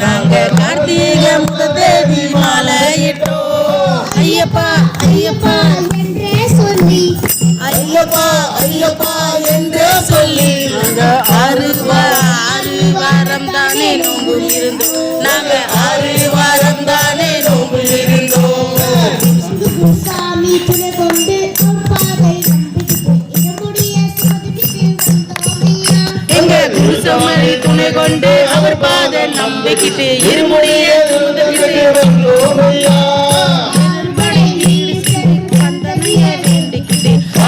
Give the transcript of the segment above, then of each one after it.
நாங்க கார்த்திகை தேதி மாலையிட்டோம். ஐயப்பா ஐயப்பா என்றே சொல்லி, ஐயப்பா ஐயப்பா என்றே சொல்லி, நாங்க ஆறு வாரம் தானே நோம்பு இருந்தோம். நாங்க 6 வாரம் தானே நோம்பு இருந்தோம். சாமி துணை கொண்டு பாதை எங்க குருசாமி துணை கொண்டு அவர் பாதை நம்பிக்கிட்டு இருமுடிய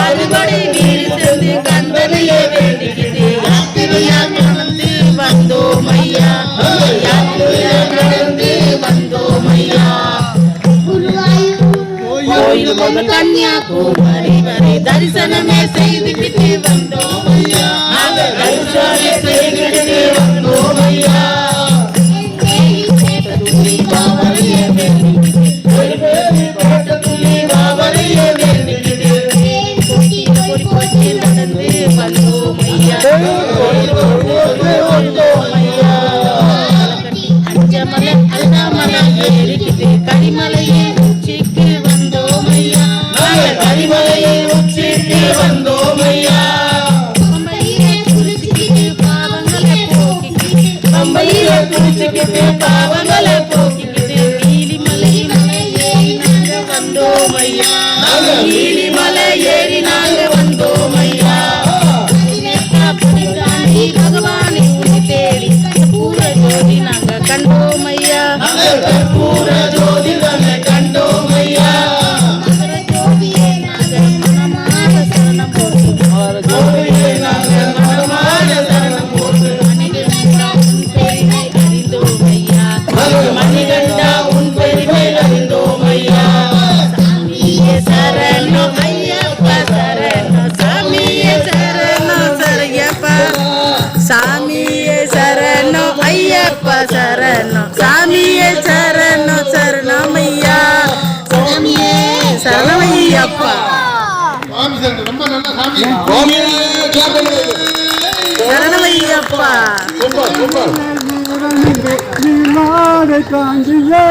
அறுபடை நீர் சேர்ந்து கந்தனையை வேண்டிக்கிட்டு யாத்திரையா நடந்து வந்தோம் ஐயா, யாத்திரையா நடந்து வந்தோம் ஐயா. கோயில் முதல் கன்னியாகுமரி வரை தரிசனமே செய்துவிட்டு வந்தோம் ஐயா, தரிசனமே செய்துவிட்டு வந்தோம் ஐயா. நடந்து வந்தோம் ஐயா, அஞ்சமலை அண்ணாமலை ஏறிக்கிட்டு கரிமலையை உச்சிக்கு வந்தோம் ஐயா, கரிமலையை உச்சிக்கு வந்தோம் ஐயா. பம்பையிலே குளிச்சுக்கிட்டு பாவங்களை போக்கிக்கிட்டு நீலிமலை ஏறி நாங்க வந்தோம் ஐயா, நீலிமலை ஏறி நாங்க வந்தோம் ஐயா. பகவானை தேடி பூர ஜோதி நாங்க கண்டோம் ஐயா, பூர ஜோதி நாங்க கண்டோம் ஐயா. ஜோதியை நாங்க மனமான சரணம் போட்டு, ஜோதியை நாங்க மனமான சரணம் போட்டு, மணிகண்டா உன் பெருமை அறிந்தோம் ஐயா, மணிகண்டா உன் பெருமை அறிந்தோம் ஐயா. சாமியே சரணம் ஐயப்பா சரணம், சாமியே சரணம் சரையப்பா, சாமியே சரணம் ஐயப்பா சரணம், சாமியே சரணம் சரணம் ஐயா, சாமியே சரணம் ஐயப்பா. சரணம் ஐயப்பா. காஞ்சியே